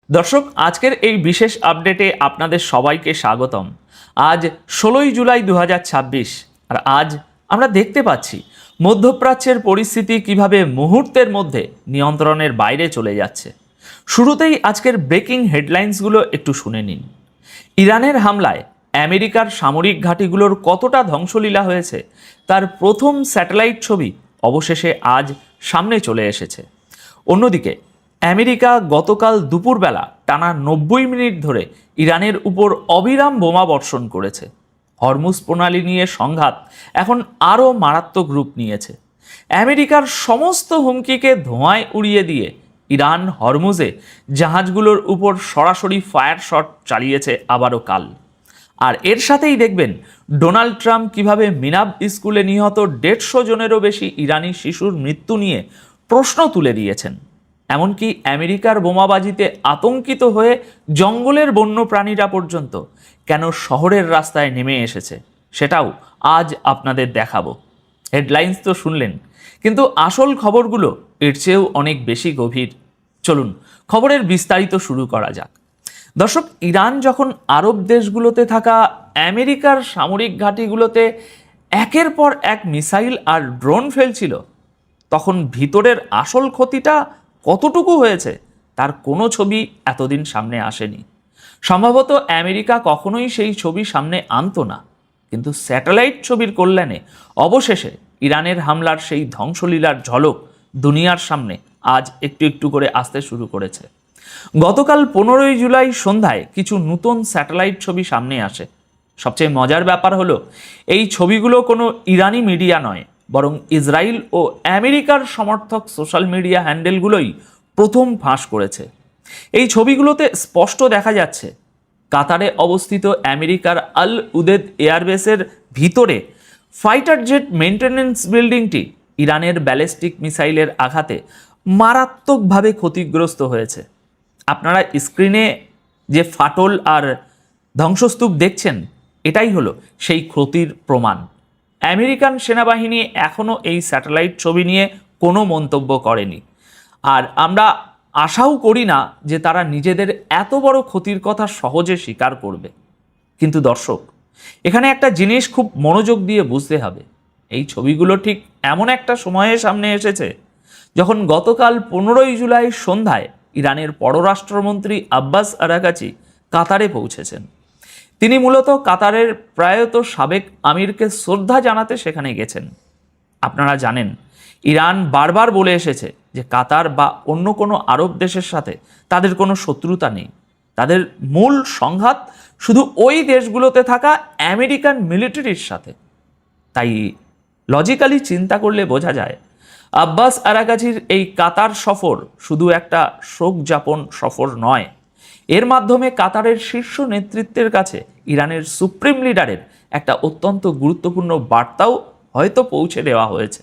দর্শক, আজকের এই বিশেষ আপডেটে আপনাদের সবাইকে স্বাগতম। আজ 16ই জুলাই 2026, আর আজ আমরা দেখতে পাচ্ছি মধ্যপ্রাচ্যের পরিস্থিতি কিভাবে মুহূর্তের মধ্যে নিয়ন্ত্রণের বাইরে চলে যাচ্ছে। শুরুতেই আজকের ব্রেকিং হেডলাইন্সগুলো একটু শুনে নিন। ইরানের হামলায় আমেরিকার সামরিক ঘাঁটিগুলোর কতটা ধ্বংসলীলা হয়েছে তার প্রথম স্যাটেলাইট ছবি অবশেষে আজ সামনে চলে এসেছে। অন্যদিকে আমেরিকা গতকাল দুপুরবেলা টানা 90 মিনিট ধরে ইরানের উপর অবিরাম বোমা বর্ষণ করেছে। হরমুজ প্রণালী নিয়ে সংঘাত এখন আরও মারাত্মক রূপ নিয়েছে। আমেরিকার সমস্ত হুমকিকে ধোঁয়ায় উড়িয়ে দিয়ে ইরান হরমুজে জাহাজগুলোর উপর সরাসরি ফায়ার শট চালিয়েছে আবারও কাল। আর এর সাথেই দেখবেন ডোনাল্ড ট্রাম্প কিভাবে মিনাব স্কুলে নিহত 150 জনেরও বেশি ইরানি শিশুর মৃত্যু নিয়ে প্রশ্ন তুলে দিয়েছেন। এমনকি আমেরিকার বোমাবাজিতে আতঙ্কিত হয়ে জঙ্গলের বন্য প্রাণীরা পর্যন্ত কেন শহরের রাস্তায় নেমে এসেছে সেটাও আজ আপনাদের দেখাবো। হেডলাইন্স তো শুনলেন, কিন্তু আসল খবরগুলো এর চেয়েও অনেক বেশি গভীর। চলুন খবরের বিস্তারিত শুরু করা যাক। দর্শক, ইরান যখন আরব দেশগুলোতে থাকা আমেরিকার সামরিক ঘাঁটিগুলোতে একের পর এক মিসাইল আর ড্রোন ফেলছিল, তখন ভিতরের আসল ক্ষতিটা কতটুকু হয়েছে তার কোনো ছবি এতদিন সামনে আসেনি। সম্ভবত আমেরিকা কখনোই সেই ছবি সামনে আনতো না, কিন্তু স্যাটেলাইট ছবির কল্যাণে অবশেষে ইরানের হামলার সেই ধ্বংসলীলার ঝলক দুনিয়ার সামনে আজ একটু একটু করে আসতে শুরু করেছে। গতকাল 15ই জুলাই সন্ধ্যায় কিছু নতুন স্যাটেলাইট ছবি সামনে আসে। সবচেয়ে মজার ব্যাপার হলো, এই ছবিগুলো কোনো ইরানি মিডিয়া নয়, বরং ইসরায়েল ও আমেরিকার সমর্থক সোশ্যাল মিডিয়া হ্যান্ডেলগুলোই প্রথম ফাঁস করেছে। এই ছবিগুলোতে স্পষ্ট দেখা যাচ্ছে কাতারে অবস্থিত আমেরিকার আল উদেদ এয়ারবেসের ভিতরে ফাইটার জেট মেইনটেনেন্স বিল্ডিংটি ইরানের ব্যালিস্টিক মিসাইলের আঘাতে মারাত্মকভাবে ক্ষতিগ্রস্ত হয়েছে। আপনারা স্ক্রিনে যে ফাটল আর ধ্বংসস্তূপ দেখছেন, এটাই হলো সেই ক্ষতির প্রমাণ। আমেরিকান সেনাবাহিনী এখনও এই স্যাটেলাইট ছবি নিয়ে কোনো মন্তব্য করেনি, আর আমরা আশাও করি না যে তারা নিজেদের এত বড় ক্ষতির কথা সহজে স্বীকার করবে। কিন্তু দর্শক, এখানে একটা জিনিস খুব মনোযোগ দিয়ে বুঝতে হবে। এই ছবিগুলো ঠিক এমন একটা সময়ে সামনে এসেছে যখন গতকাল 15ই জুলাই সন্ধ্যায় ইরানের পররাষ্ট্রমন্ত্রী আব্বাস আরাগাচি কাতারে পৌঁছেছেন। তিনি মূলত কাতারের প্রয়াত সাবেক আমিরকে শ্রদ্ধা জানাতে সেখানে গেছেন। আপনারা জানেন, ইরান বারবার বলে এসেছে যে কাতার বা অন্য কোনো আরব দেশের সাথে তাদের কোনো শত্রুতা নেই। তাদের মূল সংঘাত শুধু ওই দেশগুলোতে থাকা আমেরিকান মিলিটারির সাথে। তাই লজিক্যালি চিন্তা করলে বোঝা যায় আব্বাস আরাগাচির এই কাতার সফর শুধু একটা শোক যাপন সফর নয়, এর মাধ্যমে কাতারের শীর্ষ নেতৃত্বের কাছে ইরানের সুপ্রিম লিডারের একটা অত্যন্ত গুরুত্বপূর্ণ বার্তাও হয়তো পৌঁছে দেওয়া হয়েছে।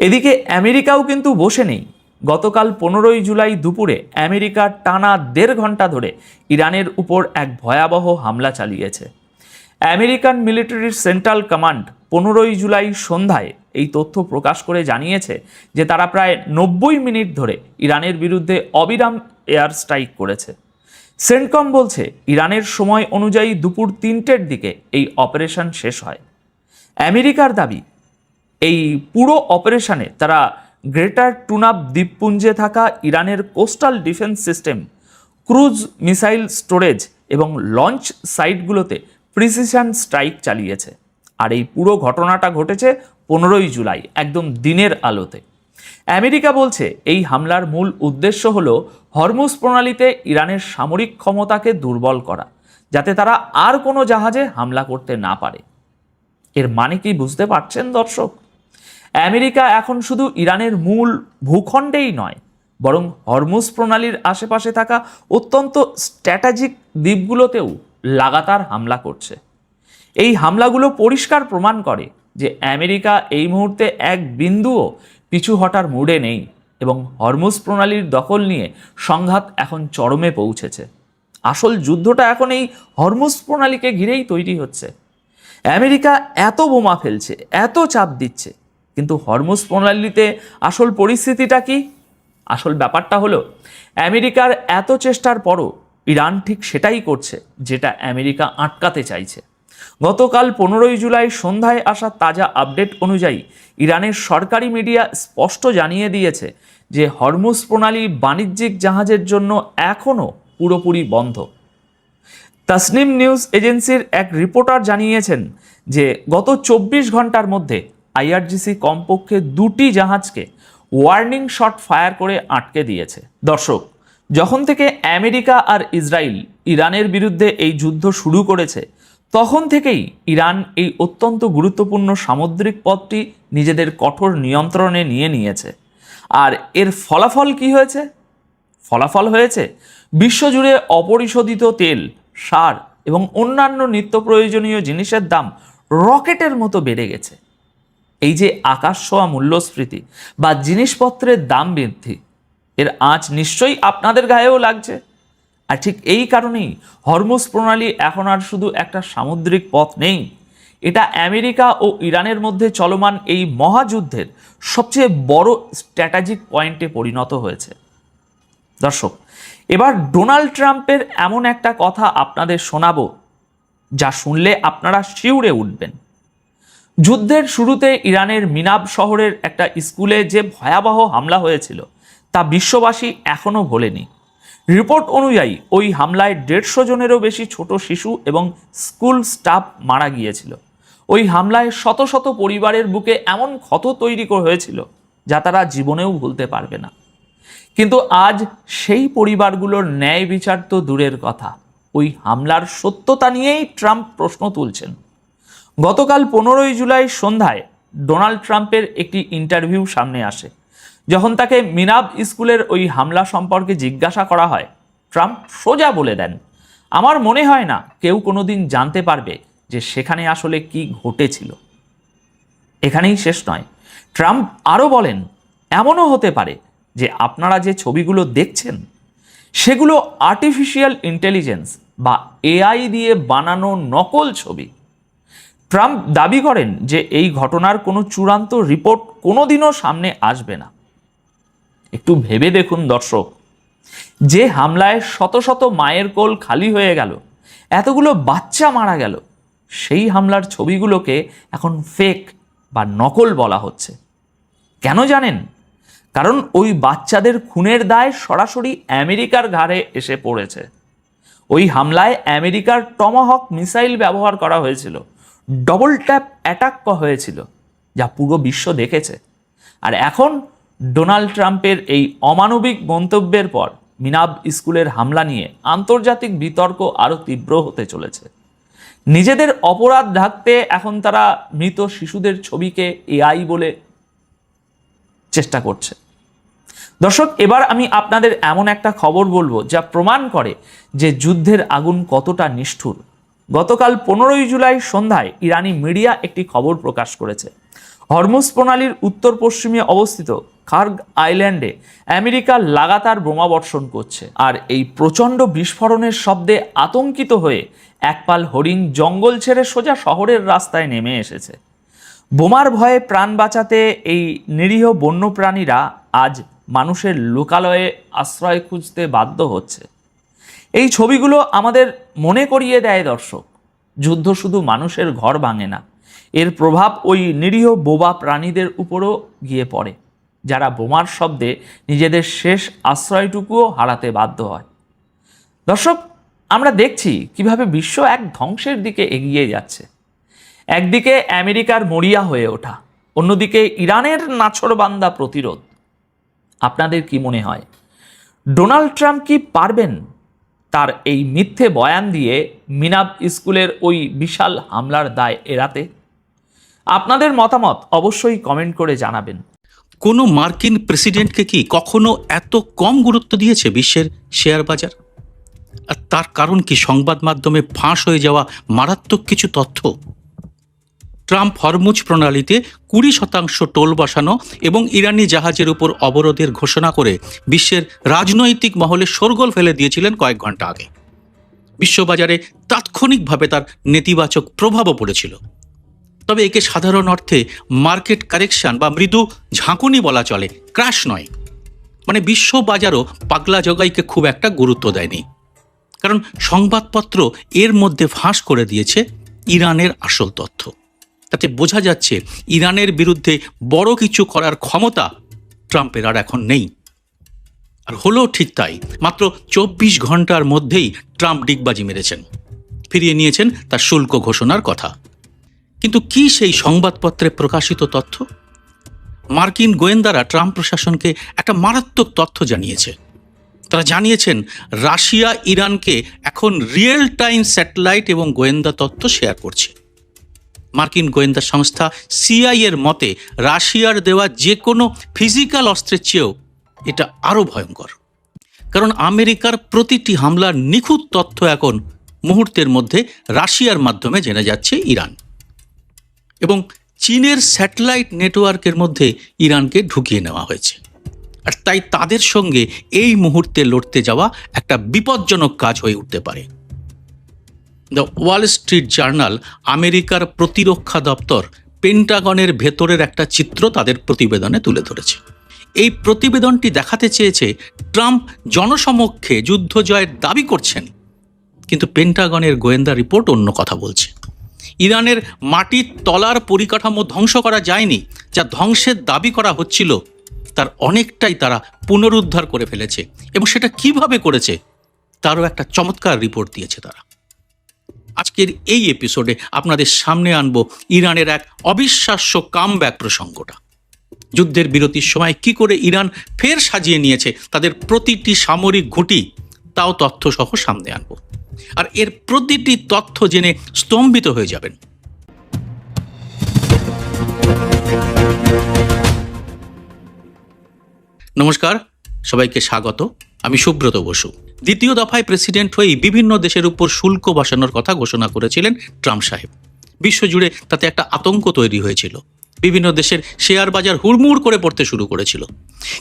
এদিকে আমেরিকাও কিন্তু বসে নেই। গতকাল 15ই জুলাই দুপুরে আমেরিকা টানা 1.5 ঘন্টা ধরে ইরানের উপর এক ভয়াবহ হামলা চালিয়েছে। আমেরিকান মিলিটারির সেন্ট্রাল কমান্ড 15ই জুলাই সন্ধ্যায় এই তথ্য প্রকাশ করে জানিয়েছে যে তারা প্রায় 90 মিনিট ধরে ইরানের বিরুদ্ধে অবিরাম এয়ার স্ট্রাইক করেছে। সেন্টকম বলছে ইরানের সময় অনুযায়ী দুপুর 3টের দিকে এই অপারেশন শেষ হয়। আমেরিকার দাবি, এই পুরো অপারেশনে তারা গ্রেটার টুনাব দ্বীপপুঞ্জে থাকা ইরানের coastal defence system, cruise missile storage এবং লঞ্চ সাইটগুলোতে প্রিসিশন স্ট্রাইক চালিয়েছে। আর এই পুরো ঘটনাটা ঘটেছে 15ই জুলাই, একদম দিনের আলোতে। আমেরিকা বলছে এই হামলার মূল উদ্দেশ্য হলো হরমুজ প্রণালীতে ইরানের সামরিক ক্ষমতাকে দুর্বল করা, যাতে তারা আর কোনো জাহাজে হামলা করতে না পারে। এর মানে কি বুঝতে পারছেন দর্শক? আমেরিকা এখন শুধু ইরানের মূল ভূখণ্ডেই নয়, বরং হরমুজ প্রণালীর আশেপাশে থাকা অত্যন্ত স্ট্র্যাটেজিক দ্বীপগুলোতেও লাগাতার হামলা করছে। এই হামলাগুলো পরিষ্কার প্রমাণ করে যে আমেরিকা এই মুহূর্তে এক বিন্দুও পিছু হটার মুডে নেই এবং হরমুজ প্রণালীর দখল নিয়ে সংঘাত এখন চরমে পৌঁছেছে। আসল যুদ্ধটা এখন এই হরমুজ প্রণালীকে ঘিরেই তৈরি হচ্ছে। আমেরিকা এত বোমা ফেলছে, এত চাপ দিচ্ছে, কিন্তু হরমুজ প্রণালীতে আসল পরিস্থিতিটা কি? আসল ব্যাপারটা হলো আমেরিকার এত চেষ্টার পরও ইরান ঠিক সেটাই করছে যেটা আমেরিকা আটকাতে চাইছে। গতকাল 15ই জুলাই সন্ধ্যায় আসা তাজা আপডেট অনুযায়ী ইরানের সরকারি মিডিয়া স্পষ্ট জানিয়ে দিয়েছে যে হরমুজ প্রণালী বাণিজ্যিক জাহাজের জন্য এখনও পুরোপুরি বন্ধ। তাসনিম নিউজ এজেন্সির এক রিপোর্টার জানিয়েছেন যে গত 24 ঘন্টার মধ্যে আইআরজিসি কমপক্ষে 2টি জাহাজকে ওয়ার্নিং শট ফায়ার করে আটকে দিয়েছে। দর্শক, যখন থেকে আমেরিকা আর ইসরায়েল ইরানের বিরুদ্ধে এই যুদ্ধ শুরু করেছে তখন থেকেই ইরান এই অত্যন্ত গুরুত্বপূর্ণ সামুদ্রিক পথটি নিজেদের কঠোর নিয়ন্ত্রণে নিয়ে নিয়েছে। আর এর ফলাফল কি হয়েছে? ফলাফল হয়েছে বিশ্বজুড়ে অপরিশোধিত তেল, সার এবং অন্যান্য নিত্য প্রয়োজনীয় জিনিসের দাম রকেটের মতো বেড়ে গেছে। এই যে আকাশ ছোঁয়া মূল্যস্ফীতি বা জিনিসপত্রের দাম বৃদ্ধি, এর আঁচ নিশ্চয়ই আপনাদের গায়েও লাগছে। আর ঠিক এই কারণেই হরমুজ প্রণালী এখন আর শুধু একটা সামুদ্রিক পথ নেই, এটা আমেরিকা ও ইরানের মধ্যে চলমান এই মহাযুদ্ধের সবচেয়ে বড় স্ট্র্যাটেজিক পয়েন্টে পরিণত হয়েছে। দর্শক, এবার ডোনাল্ড ট্রাম্পের এমন একটা কথা আপনাদের শোনাবো যা শুনলে আপনারা শিউরে উঠবেন। যুদ্ধের শুরুতে ইরানের মিনাব শহরের একটা স্কুলে যে ভয়াবহ হামলা হয়েছিল তা বিশ্ববাসী এখনও ভোলেনি। রিপোর্ট অনুযায়ী ওই হামলায় 150 জনেরও বেশি ছোট শিশু এবং স্কুল স্টাফ মারা গিয়েছিল। ওই হামলায় শত শত পরিবারের বুকে এমন ক্ষত তৈরি হয়েছিল যা তারা জীবনেও ভুলতে পারবে না। কিন্তু আজ সেই পরিবারগুলোর ন্যায় বিচার তো দূরের কথা, ওই হামলার সত্যতা নিয়েই ট্রাম্প প্রশ্ন তুলছেন। গতকাল 15ই জুলাই সন্ধ্যায় ডোনাল্ড ট্রাম্পের একটি ইন্টারভিউ সামনে আসে। যখন তাকে মিনাব স্কুলের ওই হামলা সম্পর্কে জিজ্ঞাসা করা হয়, ট্রাম্প সোজা বলে দেন, আমার মনে হয় না কেউ কোনোদিন জানতে পারবে যে সেখানে আসলে কি ঘটেছিল। এখানেই শেষ নয়, ট্রাম্প আরও বলেন, এমনও হতে পারে যে আপনারা যে ছবিগুলো দেখছেন সেগুলো আর্টিফিশিয়াল ইন্টেলিজেন্স বা এআই দিয়ে বানানো নকল ছবি। ট্রাম্প দাবি করেন যে এই ঘটনার কোনো চূড়ান্ত রিপোর্ট কোনোদিনও সামনে আসবে না। একটু ভেবে দেখুন দর্শক, যে হামলায় শত শত মায়ের কোল খালি হয়ে গেল, এতগুলো বাচ্চা মারা গেল, সেই হামলার ছবিগুলোকে এখন ফেক বা নকল বলা হচ্ছে। কেন জানেন? কারণ ওই বাচ্চাদের খুনের দায় সরাসরি আমেরিকার ঘাড়ে এসে পড়েছে। ওই হামলায় আমেরিকার টমাহক মিসাইল ব্যবহার করা হয়েছিল, ডবল ট্যাপ অ্যাটাক হয়েছিল, যা পুরো বিশ্ব দেখেছে। আর এখন ডোনাল্ড ট্রাম্পের এই অমানবিক মন্তব্যের পর মিনাব স্কুলের হামলা নিয়ে আন্তর্জাতিক বিতর্ক আরও তীব্র হতে চলেছে। নিজেদের অপরাধ ঢাকতে এখন তারা মৃত শিশুদের ছবিকে এআই বলে চেষ্টা করছে। দর্শক, এবার আমি আপনাদের এমন একটা খবর বলবো যা প্রমাণ করে যে যুদ্ধের আগুন কতটা নিষ্ঠুর। গতকাল 15ই জুলাই সন্ধ্যায় ইরানি মিডিয়া একটি খবর প্রকাশ করেছে। হরমুজ প্রণালীর উত্তর পশ্চিমে অবস্থিত খার্গ আইল্যান্ডে আমেরিকা লাগাতার বোমাবর্ষণ করছে। আর এই প্রচণ্ড বিস্ফোরণের শব্দে আতঙ্কিত হয়ে একপাল হরিণ জঙ্গল ছেড়ে সোজা শহরের রাস্তায় নেমে এসেছে। বোমার ভয়ে প্রাণ বাঁচাতে এই নিরীহ বন্যপ্রাণীরা আজ মানুষের লোকালয়ে আশ্রয় খুঁজতে বাধ্য হচ্ছে। এই ছবিগুলো আমাদের মনে করিয়ে দেয় দর্শক, যুদ্ধ শুধু মানুষের ঘর ভাঙে না, এর প্রভাব ওই নিরীহ বোবা প্রাণীদের উপরও গিয়ে পড়ে, যারা বোমার শব্দে নিজেদের শেষ আশ্রয়টুকুও হারাতে বাধ্য হয়। দর্শক, আমরা দেখছি কিভাবে বিশ্ব এক ধ্বংসের দিকে এগিয়ে যাচ্ছে। একদিকে আমেরিকার মরিয়া হয়ে ওঠা, অন্যদিকে ইরানের নাছোড়বান্দা প্রতিরোধ। আপনাদের কি মনে হয়, ডোনাল্ড ট্রাম্প কি পারবেন তার এই মিথ্যে বয়ান দিয়ে মিনাব স্কুলের ওই বিশাল হামলার দায় এড়াতে? আপনাদের মতামত অবশ্যই কমেন্ট করে জানাবেন। কোনো মার্কিন প্রেসিডেন্টকে কি কখনো এত কম গুরুত্ব দিয়েছে বিশ্বের শেয়ার বাজার? আর তার কারণ কি সংবাদ মাধ্যমে ফাঁস হয়ে যাওয়া মারাত্মক কিছু তথ্য। ট্রাম্প হরমুজ প্রণালীতে 20% টোল বসানো এবং ইরানি জাহাজের উপর অবরোধের ঘোষণা করে বিশ্বের রাজনৈতিক মহলে শোরগোল ফেলে দিয়েছিলেন কয়েক ঘন্টা আগে। বিশ্ববাজারে তাৎক্ষণিকভাবে তার নেতিবাচক প্রভাবও পড়েছিল। তবে একে সাধারণ অর্থে মার্কেট কারেকশন বা মৃদু ঝাঁকুনি বলা চলে, ক্র্যাশ নয়। মানে বিশ্ব বাজারও পাগলা জগাইকে খুব একটা গুরুত্ব দেয়নি, কারণ সংবাদপত্র এর মধ্যে ফাঁস করে দিয়েছে ইরানের আসল তথ্য। তাতে বোঝা যাচ্ছে ইরানের বিরুদ্ধে বড় কিছু করার ক্ষমতা ট্রাম্পের আর এখন নেই। আর হলো ঠিক তাই, মাত্র 24 ঘন্টার মধ্যেই ট্রাম্প ডিগবাজি মেরেছেন, ফিরিয়ে নিয়েছেন তার শুল্ক ঘোষণার কথা। কিন্তু কি সেই সংবাদপত্রে প্রকাশিত তথ্য? মার্কিন গোয়েন্দারা ট্রাম্প প্রশাসনকে একটা মারাত্মক তথ্য জানিয়েছে। তারা জানিয়েছেন রাশিয়া ইরানকে এখন রিয়েল টাইম স্যাটেলাইট এবং গোয়েন্দা তথ্য শেয়ার করছে। মার্কিন গোয়েন্দা সংস্থা সিআই এর মতে রাশিয়ার দেওয়া যে কোনো ফিজিক্যাল অস্ত্রের চেয়েও এটা আরও ভয়ঙ্কর, কারণ আমেরিকার প্রতিটি হামলার নিখুঁত তথ্য এখন মুহূর্তের মধ্যে রাশিয়ার মাধ্যমে জেনে যাচ্ছে ইরান, এবং চীনের স্যাটেলাইট নেটওয়ার্কের মধ্যে ইরানকে ঢুকিয়ে নেওয়া হয়েছে। আর তাই তাদের সঙ্গে এই মুহূর্তে লড়তে যাওয়া একটা বিপজ্জনক কাজ হয়ে উঠতে পারে। দ্য ওয়াল স্ট্রিট জার্নাল আমেরিকার প্রতিরক্ষা দপ্তর পেন্টাগনের ভেতরের একটা চিত্র তাদের প্রতিবেদনে তুলে ধরেছে। এই প্রতিবেদনটি দেখাতে চেয়েছে ট্রাম্প জনসমক্ষে যুদ্ধ জয়ের দাবি করছেন, কিন্তু পেন্টাগনের গোয়েন্দা রিপোর্ট অন্য কথা বলছে। ইরানের মাটির তলার পরিকাঠামো ধ্বংস করা যায়নি, যা ধ্বংসের দাবি করা হচ্ছিল তার অনেকটাই তারা পুনরুদ্ধার করে ফেলেছে, এবং সেটা কিভাবে করেছে তারও একটা চমৎকার রিপোর্ট দিয়েছে তারা। আজকের এই এপিসোডে আপনাদের সামনে আনবো ইরানের এক অবিশ্বাস্য কামব্যাক প্রসঙ্গটা। যুদ্ধের বিরতির সময় কি করে ইরান ফের সাজিয়ে নিয়েছে তাদের প্রতিটি সামরিক ঘুঁটি, তাও তথ্য সহ সামনে আনবো। আর এর প্রতিটি তথ্য জেনে স্তম্ভিত হয়ে যাবেন। নমস্কার, সবাইকে স্বাগত। আমি সুব্রত বসু। দ্বিতীয় দফায় প্রেসিডেন্ট হয়েই বিভিন্ন দেশের উপর শুল্ক বসানোর কথা ঘোষণা করেছিলেন ট্রাম্প সাহেব। বিশ্বজুড়ে তাতে একটা আতঙ্ক তৈরি হয়েছিল। বিভিন্ন দেশের শেয়ার বাজার হুড়মুড় করে পড়তে শুরু করেছিল।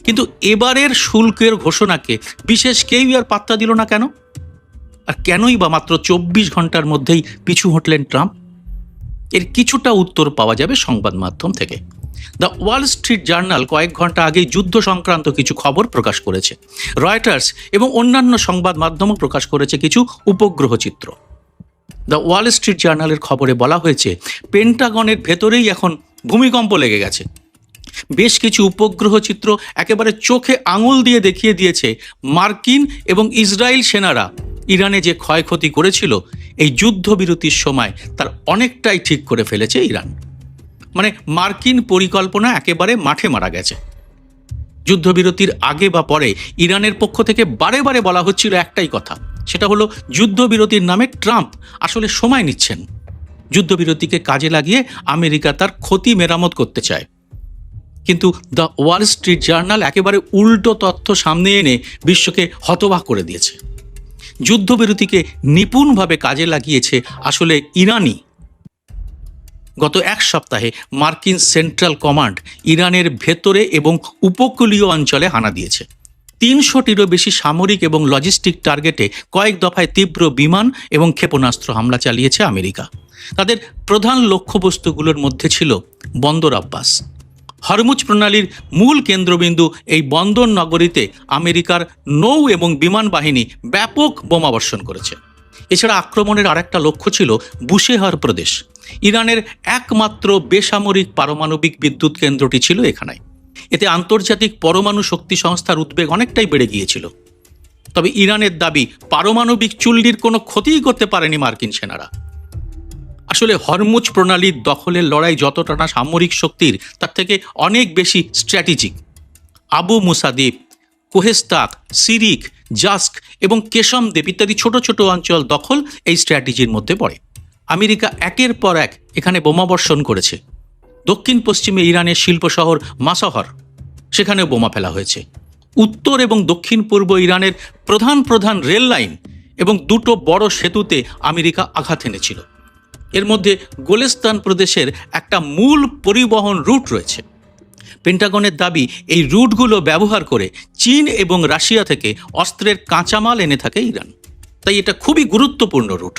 কিন্তু এবারের শুল্কের ঘোষণাকে বিশেষ কেউই আর পাত্তা দিল না কেন? আর কেনই বা মাত্র 24 ঘন্টার মধ্যেই পিছু হটলেন ট্রাম্প? এর কিছুটা উত্তর পাওয়া যাবে সংবাদ মাধ্যম থেকে। দ্য ওয়াল স্ট্রিট জার্নাল কয়েক ঘন্টা আগেই যুদ্ধ সংক্রান্ত কিছু খবর প্রকাশ করেছে। রয়টার্স এবং অন্যান্য সংবাদ মাধ্যমও প্রকাশ করেছে কিছু উপগ্রহ চিত্র। দ্য ওয়াল স্ট্রিট জার্নালের খবরে বলা হয়েছে পেন্টাগনের ভেতরেই এখন ভূমিকম্প লেগে গেছে। বেশ কিছু উপগ্রহ চিত্র একেবারে চোখে আঙুল দিয়ে দেখিয়ে দিয়েছে মার্কিন এবং ইসরায়েল সেনারা ইরানে যে ক্ষয়ক্ষতি করেছিল এই যুদ্ধবিরতির সময় তার অনেকটাই ঠিক করে ফেলেছে ইরান। মানে মার্কিন পরিকল্পনা একেবারে মাঠে মারা গেছে। যুদ্ধবিরতির আগে বা পরে ইরানের পক্ষ থেকে বারে বারে বলা হচ্ছিল একটাই কথা, সেটা হলো যুদ্ধবিরতির নামে ট্রাম্প আসলে সময় নিচ্ছেন। যুদ্ধবিরতিকে কাজে লাগিয়ে আমেরিকা তার ক্ষতি মেরামত করতে চায়। কিন্তু দ্য ওয়াল স্ট্রিট জার্নাল একেবারে উল্টো তথ্য সামনে এনে বিশ্বকে হতবাক করে দিয়েছে। যুদ্ধবিরতিকে নিপুণভাবে কাজে লাগিয়েছে আসলে ইরানই। গত এক সপ্তাহে মার্কিন সেন্ট্রাল কমান্ড ইরানের ভেতরে এবং উপকূলীয় অঞ্চলে হানা দিয়েছে। 300টিরও বেশি সামরিক এবং লজিস্টিক টার্গেটে কয়েক দফায় তীব্র বিমান এবং ক্ষেপণাস্ত্র হামলা চালিয়েছে আমেরিকা। তাদের প্রধান লক্ষ্যবস্তুগুলোর মধ্যে ছিল বন্দর আব্বাস। হরমুজ প্রণালীর মূল কেন্দ্রবিন্দু এই বন্দর নগরীতে আমেরিকার নৌ এবং বিমান বাহিনী ব্যাপক বোমাবর্ষণ করেছে। এছাড়া আক্রমণের আরেকটা লক্ষ্য ছিল বুশেহর প্রদেশ। ইরানের একমাত্র বেসামরিক পারমাণবিক বিদ্যুৎ কেন্দ্রটি ছিল এখানে। এতে আন্তর্জাতিক পরমাণু শক্তি সংস্থার উদ্বেগ অনেকটাই বেড়ে গিয়েছিল। তবে ইরানের দাবি পারমাণবিক চুল্লির কোনো ক্ষতিই করতে পারেনি মার্কিন সেনারা। আসলে হরমুজ প্রণালীর দখলের লড়াই যতটা না সামরিক শক্তির, তার থেকে অনেক বেশি স্ট্র্যাটেজিক। আবু মুসা দ্বীপ, কোহেস্তাক, সিরিক, জাস্ক এবং কেশম দ্বীপ ইত্যাদি ছোট ছোট অঞ্চল দখল এই স্ট্র্যাটেজির মধ্যে পড়ে। আমেরিকা একের পর এক এখানে বোমাবর্ষণ করেছে। দক্ষিণ পশ্চিমে ইরানের শিল্প শহর মাসাহর, সেখানেও বোমা ফেলা হয়েছে। উত্তর এবং দক্ষিণ পূর্ব ইরানের প্রধান প্রধান রেল লাইন এবং দুটো বড় সেতুতে আমেরিকা আঘাত এনেছিল। এর মধ্যে গোলেস্তান প্রদেশের একটা মূল পরিবহন রুট রয়েছে। পেন্টাগনের দাবি এই রুটগুলো ব্যবহার করে চীন এবং রাশিয়া থেকে অস্ত্রের কাঁচামাল এনে থাকে ইরান। তাই এটা খুবই গুরুত্বপূর্ণ রুট,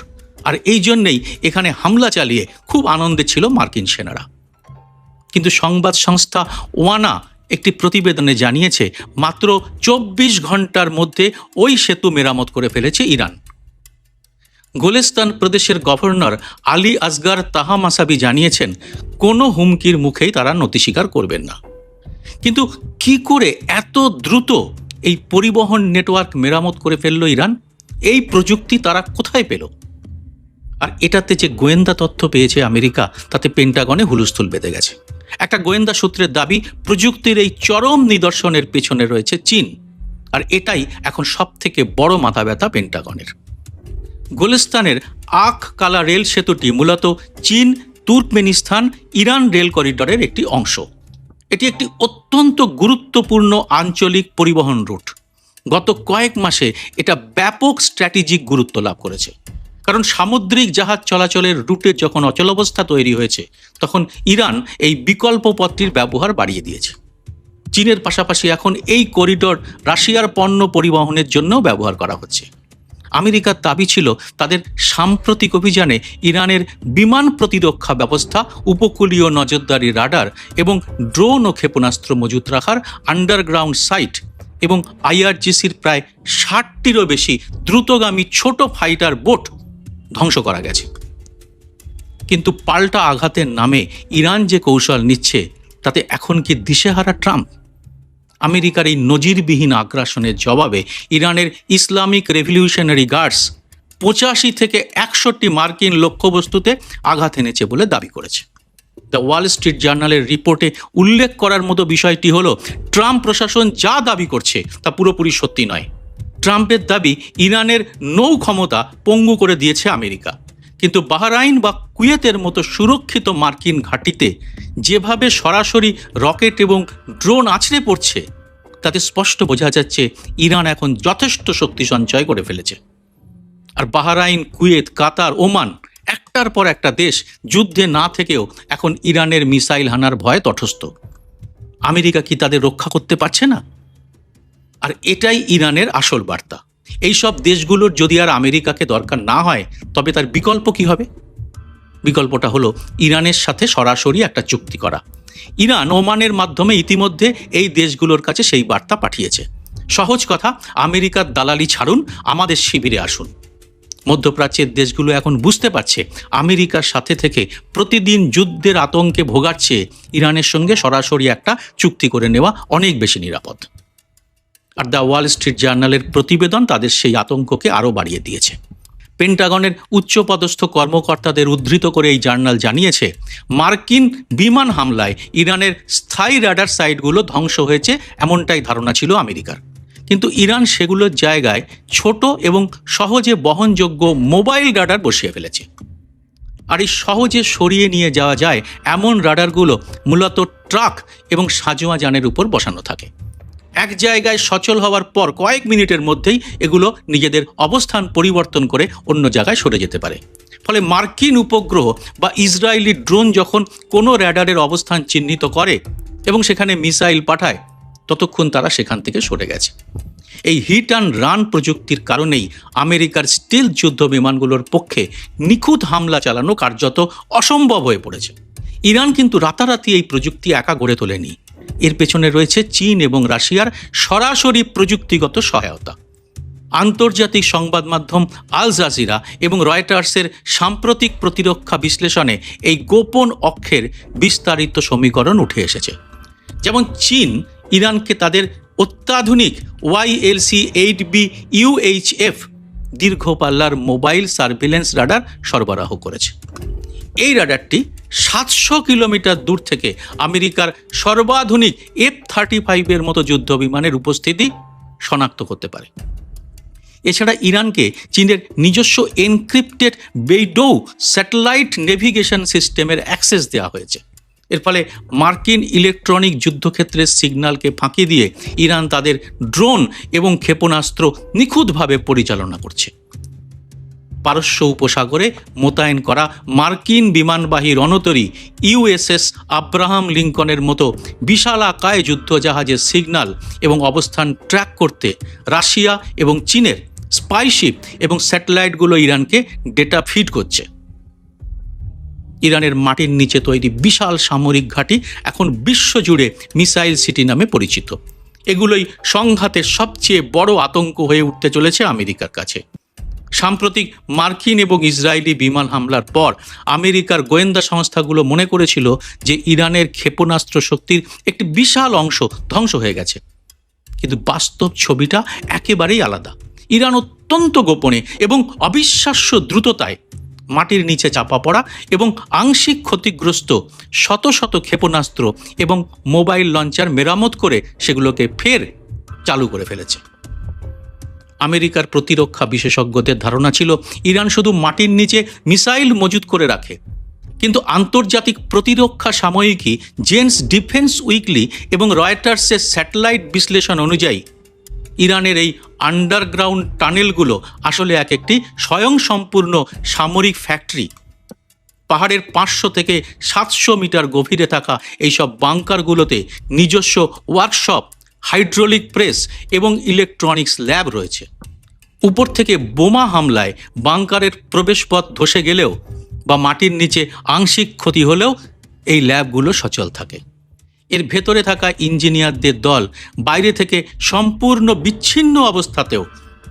আর এই জন্যেই এখানে হামলা চালিয়ে খুব আনন্দে ছিল মার্কিন সেনারা। কিন্তু সংবাদ সংস্থা ওয়ানা একটি প্রতিবেদনে জানিয়েছে মাত্র 24 ঘন্টার মধ্যে ওই সেতু মেরামত করে ফেলেছে ইরান। গোলেস্তান প্রদেশের গভর্নর আলী আসগার তাহামাসাবি জানিয়েছেন কোনো হুমকির মুখেই তারা নতি স্বীকার করবেন না। কিন্তু কি করে এত দ্রুত এই পরিবহন নেটওয়ার্ক মেরামত করে ফেলল ইরান? এই প্রযুক্তি তারা কোথায় পেল? আর এটাতে যে গোয়েন্দা তথ্য পেয়েছে আমেরিকা, তাতে পেন্টাগনে হুলস্থুল বেঁধে গেছে। একটা গোয়েন্দা সূত্রের দাবি, প্রযুক্তির এই চরম নিদর্শনের পেছনে রয়েছে চীন, আর এটাই এখন সব থেকে বড় মাথা ব্যথা পেন্টাগনের। গোলেস্তানের আখ কালা রেল সেতুটি মূলত চীন, তুর্কমেনিস্তান, ইরান রেল করিডরের একটি অংশ। এটি একটি অত্যন্ত গুরুত্বপূর্ণ আঞ্চলিক পরিবহন রুট। গত কয়েক মাসে এটা ব্যাপক স্ট্র্যাটেজিক গুরুত্ব লাভ করেছে, কারণ সামুদ্রিক জাহাজ চলাচলের রুটে যখন অচলাবস্থা তৈরি হয়েছে, তখন ইরান এই বিকল্প পথটির ব্যবহার বাড়িয়ে দিয়েছে। চীনের পাশাপাশি এখন এই করিডর রাশিয়ার পণ্য পরিবহনের জন্যও ব্যবহার করা হচ্ছে। আমেরিকার দাবি ছিল তাদের সাম্প্রতিক অভিযানে ইরানের বিমান প্রতিরক্ষা ব্যবস্থা, উপকূলীয় নজরদারি রাডার এবং ড্রোন ও ক্ষেপণাস্ত্র মজুত রাখার আন্ডারগ্রাউন্ড সাইট এবং আইআরজিসির প্রায় 60টিরও বেশি দ্রুতগামী ছোট ফাইটার বোট ধ্বংস করা গেছে। কিন্তু পাল্টা আঘাতের নামে ইরান যে কৌশল নিচ্ছে, তাতে এখন কি দিশেহারা ট্রাম্প? আমেরিকার এই নজিরবিহীন আগ্রাসনের জবাবে ইরানের ইসলামিক রেভলিউশনারি গার্ডস 85 থেকে 100টি মার্কিন লক্ষ্যবস্তুতে আঘাত এনেছে বলে দাবি করেছে। দ্য ওয়াল স্ট্রিট জার্নালের রিপোর্টে উল্লেখ করার মতো বিষয়টি হলো, ট্রাম্প প্রশাসন যা দাবি করছে তা পুরোপুরি সত্যি নয়। ট্রাম্পের দাবি ইরানের নৌ ক্ষমতা পঙ্গু করে দিয়েছে আমেরিকা, কিন্তু বাহরাইন বা কুয়েতের মতো সুরক্ষিত মার্কিন ঘাঁটিতে যেভাবে সরাসরি রকেট এবং ড্রোন আছড়ে পড়ছে, তাতে স্পষ্ট বোঝা যাচ্ছে ইরান এখন যথেষ্ট শক্তি সঞ্চয় করে ফেলেছে। আর বাহরাইন, কুয়েত, কাতার, ওমান একটার পর একটা দেশ যুদ্ধে না থেকেও এখন ইরানের মিসাইল হানার ভয়ে তটস্থ। আমেরিকা কি তাদের রক্ষা করতে পারছে না? আর এটাই ইরানের আসল বার্তা। এইসব দেশগুলোর যদি আর আমেরিকাকে দরকার না হয়, তবে তার বিকল্প কি হবে? বিকল্পটা হলো ইরানের সাথে সরাসরি একটা চুক্তি করা। ইরান ওমানের মাধ্যমে ইতিমধ্যে এই দেশগুলোর কাছে সেই বার্তা পাঠিয়েছে। সহজ কথা, আমেরিকার দালালি ছাড়ুন, আমাদের শিবিরে আসুন। মধ্যপ্রাচ্যের দেশগুলো এখন বুঝতে পারছে আমেরিকার সাথে থেকে প্রতিদিন যুদ্ধের আতঙ্কে ভোগাচ্ছে ইরানের সঙ্গে সরাসরি একটা চুক্তি করে নেওয়া অনেক বেশি নিরাপদ। আর দ্য ওয়াল স্ট্রিট জার্নালের প্রতিবেদন তাদের সেই আতঙ্ককে আরও বাড়িয়ে দিয়েছে। পেন্টাগনের উচ্চপদস্থ কর্মকর্তাদের উদ্ধৃত করে এই জার্নাল জানিয়েছে, মার্কিন বিমান হামলায় ইরানের স্থায়ী রাডার সাইটগুলো ধ্বংস হয়েছে, এমনটাই ধারণা ছিল আমেরিকার। কিন্তু ইরান সেগুলোর জায়গায় ছোট এবং সহজে বহনযোগ্য মোবাইল রাডার বসিয়ে ফেলেছে। আর এই সহজে সরিয়ে নিয়ে যাওয়া যায় এমন রাডারগুলো মূলত ট্রাক এবং সাঁজোয়া যানের উপর বসানো থাকে। এক জায়গায় সচল হওয়ার পর কয়েক মিনিটের মধ্যেই এগুলো নিজেদের অবস্থান পরিবর্তন করে অন্য জায়গায় সরে যেতে পারে। ফলে মার্কিন উপগ্রহ বা ইসরায়েলি ড্রোন যখন কোনো র্যাডারের অবস্থান চিহ্নিত করে এবং সেখানে মিসাইল পাঠায়, ততক্ষণ তারা সেখান থেকে সরে গেছে। এই হিট অ্যান্ড রান প্রযুক্তির কারণেই আমেরিকার স্টিলথ যুদ্ধ বিমানগুলোর পক্ষে নিখুঁত হামলা চালানো কার্যত অসম্ভব হয়ে পড়েছে। ইরান কিন্তু রাতারাতি এই প্রযুক্তি একা গড়ে তোলেনি। এর পেছনে রয়েছে চীন এবং রাশিয়ার সরাসরি প্রযুক্তিগত সহায়তা। আন্তর্জাতিক সংবাদ মাধ্যম আল জাজিরা এবং রয়টার্সের সাম্প্রতিক প্রতিরক্ষা বিশ্লেষণে এই গোপন অক্ষের বিস্তারিত সমীকরণ উঠে এসেছে। যেমন চীন ইরানকে তাদের অত্যাধুনিক YLC-8B UHF দীর্ঘ পাল্লার মোবাইল সার্ভিলেন্স রাডার সরবরাহ করেছে। এই রাডারটি 700 কিলোমিটার দূর থেকে আমেরিকার সর্বাধুনিক F-35 মতো যুদ্ধ বিমানের উপস্থিতি শনাক্ত করতে পারে। এছাড়া ইরানকে চীনের নিজস্ব এনক্রিপ্টেড বেইডৌ স্যাটেলাইট নেভিগেশন সিস্টেমের অ্যাক্সেস দেওয়া হয়েছে। এর ফলে মার্কিন ইলেকট্রনিক যুদ্ধক্ষেত্রের সিগন্যালকে ফাঁকি দিয়ে ইরান তাদের ড্রোন এবং ক্ষেপণাস্ত্র নিখুঁতভাবে পরিচালনা করছে। পারস্য উপসাগরে মোতায়েন করা মার্কিন বিমানবাহী রণতরী USS আব্রাহাম লিঙ্কনের মতো বিশালাকায় যুদ্ধজাহাজের সিগন্যাল এবং অবস্থান ট্র্যাক করতে রাশিয়া এবং চীনের স্পাইশিপ এবং স্যাটেলাইটগুলো ইরানকে ডেটা ফিড করছে। ইরানের মাটির নিচে তৈরি বিশাল সামরিক ঘাঁটি এখন বিশ্বজুড়ে মিসাইল সিটি নামে পরিচিত। এগুলোই সংঘাতের সবচেয়ে বড় আতঙ্ক হয়ে উঠতে চলেছে আমেরিকার কাছে। সাম্প্রতিক মার্কিন এবং ইসরায়েলি বিমান হামলার পর আমেরিকার গোয়েন্দা সংস্থাগুলো মনে করেছিল যে ইরানের ক্ষেপণাস্ত্র শক্তির একটি বিশাল অংশ ধ্বংস হয়ে গেছে, কিন্তু বাস্তব ছবিটা একেবারেই আলাদা। ইরান অত্যন্ত গোপনে এবং অবিশ্বাস্য দ্রুততায় মাটির নিচে চাপা পড়া এবং আংশিক ক্ষতিগ্রস্ত শত শত ক্ষেপণাস্ত্র এবং মোবাইল লঞ্চার মেরামত করে সেগুলোকে ফের চালু করে ফেলেছে। আমেরিকার প্রতিরক্ষা বিশেষজ্ঞদের ধারণা ছিল ইরান শুধু মাটির নিচে মিসাইল মজুত করে রাখে, কিন্তু আন্তর্জাতিক প্রতিরক্ষা সাময়িকী জেন্স ডিফেন্স উইকলি এবং রয়টার্সের স্যাটেলাইট বিশ্লেষণ অনুযায়ী ইরানের এই আন্ডারগ্রাউন্ড টানেলগুলো আসলে এক একটি স্বয়ংসম্পূর্ণ সামরিক ফ্যাক্টরি। পাহাড়ের 500 থেকে 700 মিটার গভীরে থাকা এইসব বাংকারগুলোতে নিজস্ব ওয়ার্কশপ, হাইড্রোলিক প্রেস এবং ইলেকট্রনিক্স ল্যাব রয়েছে। উপর থেকে বোমা হামলায় বাংকারের প্রবেশপথ ধসে গেলেও বা মাটির নিচে আংশিক ক্ষতি হলেও এই ল্যাবগুলো সচল থাকে। এর ভেতরে থাকা ইঞ্জিনিয়ারদের দল বাইরে থেকে সম্পূর্ণ বিচ্ছিন্ন অবস্থাতেও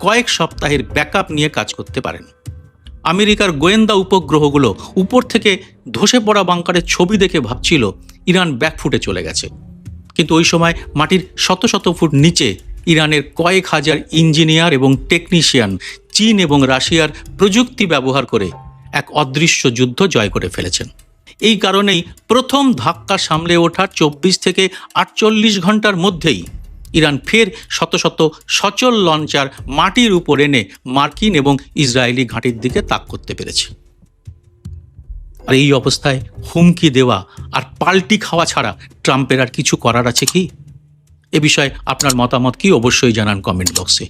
কয়েক সপ্তাহের ব্যাকআপ নিয়ে কাজ করতে পারেন। আমেরিকার গোয়েন্দা উপগ্রহগুলো উপর থেকে ধসে পড়া বাংকারের ছবি দেখে ভাবছিল ইরান ব্যাকফুটে চলে গেছে, কিন্তু ওই সময় মাটির শত শত ফুট নিচে ইরানের কয়েক হাজার ইঞ্জিনিয়ার এবং টেকনিশিয়ান চীন এবং রাশিয়ার প্রযুক্তি ব্যবহার করে এক অদৃশ্য যুদ্ধ জয় করে ফেলেছেন। এই কারণেই প্রথম ধাক্কা সামলে ওঠার 24 থেকে 48 ঘন্টার মধ্যেই ইরান ফের শত শত সচল লঞ্চার মাটির উপর এনে মার্কিন এবং ইসরায়েলি ঘাঁটির দিকে তাক করতে পেরেছে। আর এই অবস্থায় হুমকি দেওয়া আর পাল্টি খাওয়া ছাড়া ট্রাম্পের আর কিছু করার আছে কি? এ বিষয়ে আপনার মতামত কি অবশ্যই জানান কমেন্ট বক্সে।